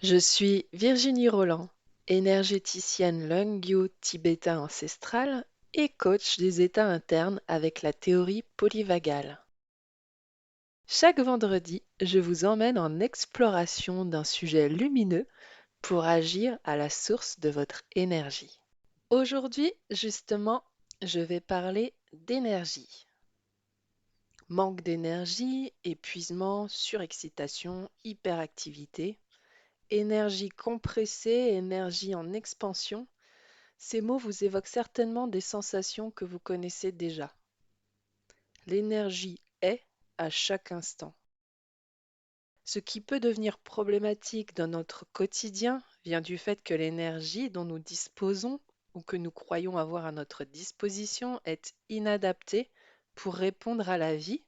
Je suis Virginie Roland, énergéticienne Lungyo tibétain ancestral et coach des états internes avec la théorie polyvagale. Chaque vendredi, je vous emmène en exploration d'un sujet lumineux pour agir à la source de votre énergie. Aujourd'hui, justement, je vais parler d'énergie. Manque d'énergie, épuisement, surexcitation, hyperactivité. Énergie compressée, énergie en expansion, ces mots vous évoquent certainement des sensations que vous connaissez déjà. L'énergie est à chaque instant. Ce qui peut devenir problématique dans notre quotidien vient du fait que l'énergie dont nous disposons ou que nous croyons avoir à notre disposition est inadaptée pour répondre à la vie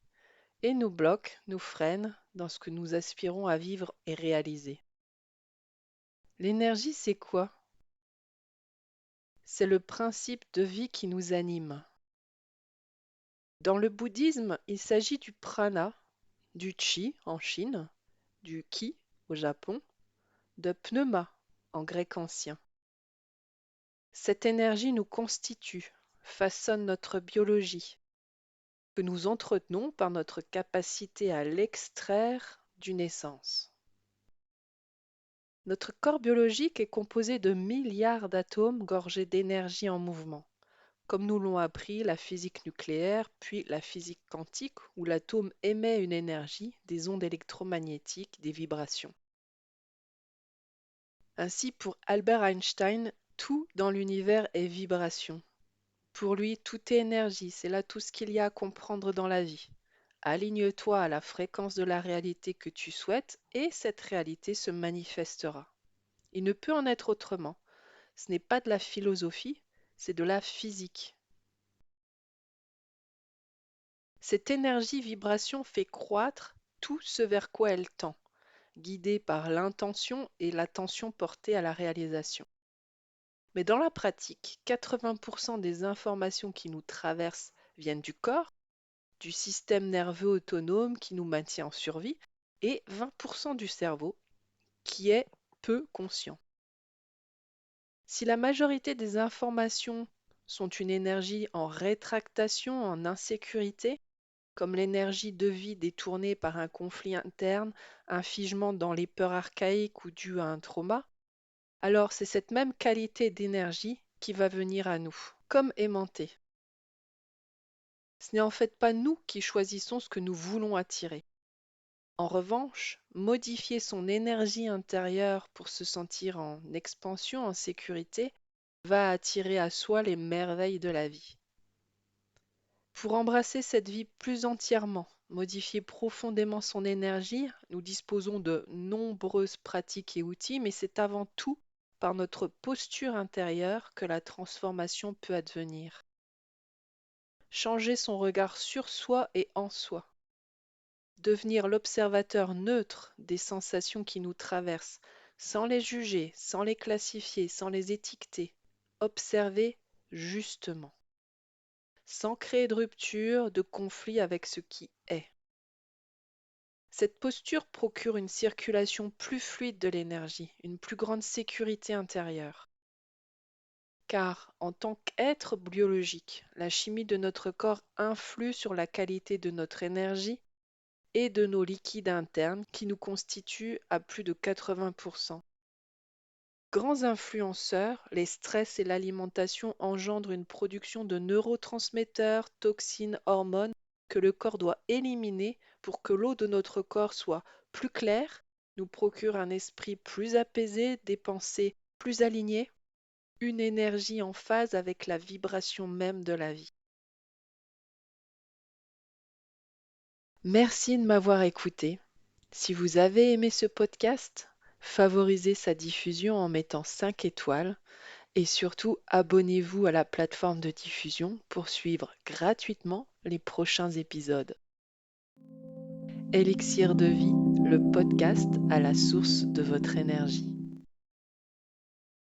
et nous bloque, nous freine dans ce que nous aspirons à vivre et réaliser. L'énergie, c'est quoi? C'est le principe de vie qui nous anime. Dans le bouddhisme, il s'agit du prana, du chi en Chine, du ki au Japon, de pneuma en grec ancien. Cette énergie nous constitue, façonne notre biologie, que nous entretenons par notre capacité à l'extraire d'une essence. Notre corps biologique est composé de milliards d'atomes gorgés d'énergie en mouvement, comme nous l'ont appris la physique nucléaire, puis la physique quantique, où l'atome émet une énergie, des ondes électromagnétiques, des vibrations. Ainsi, pour Albert Einstein, tout dans l'univers est vibration. Pour lui, tout est énergie, c'est là tout ce qu'il y a à comprendre dans la vie. Aligne-toi à la fréquence de la réalité que tu souhaites et cette réalité se manifestera. Il ne peut en être autrement. Ce n'est pas de la philosophie, c'est de la physique. Cette énergie-vibration fait croître tout ce vers quoi elle tend, guidée par l'intention et l'attention portée à la réalisation. Mais dans la pratique, 80% des informations qui nous traversent viennent du corps, du système nerveux autonome qui nous maintient en survie, et 20% du cerveau qui est peu conscient. Si la majorité des informations sont une énergie en rétractation, en insécurité, comme l'énergie de vie détournée par un conflit interne, un figement dans les peurs archaïques ou dû à un trauma, alors c'est cette même qualité d'énergie qui va venir à nous, comme aimanté. Ce n'est en fait pas nous qui choisissons ce que nous voulons attirer. En revanche, modifier son énergie intérieure pour se sentir en expansion, en sécurité, va attirer à soi les merveilles de la vie. Pour embrasser cette vie plus entièrement, modifier profondément son énergie, nous disposons de nombreuses pratiques et outils, mais c'est avant tout par notre posture intérieure que la transformation peut advenir. Changer son regard sur soi et en soi. Devenir l'observateur neutre des sensations qui nous traversent, sans les juger, sans les classifier, sans les étiqueter. Observer justement, sans créer de rupture, de conflit avec ce qui est. Cette posture procure une circulation plus fluide de l'énergie, une plus grande sécurité intérieure. Car, en tant qu'être biologique, la chimie de notre corps influe sur la qualité de notre énergie et de nos liquides internes qui nous constituent à plus de 80%. Grands influenceurs, les stress et l'alimentation engendrent une production de neurotransmetteurs, toxines, hormones que le corps doit éliminer pour que l'eau de notre corps soit plus claire, nous procure un esprit plus apaisé, des pensées plus alignées, une énergie en phase avec la vibration même de la vie. Merci de m'avoir écouté. Si vous avez aimé ce podcast, favorisez sa diffusion en mettant 5 étoiles et surtout abonnez-vous à la plateforme de diffusion pour suivre gratuitement les prochains épisodes. Élixir de vie, le podcast à la source de votre énergie.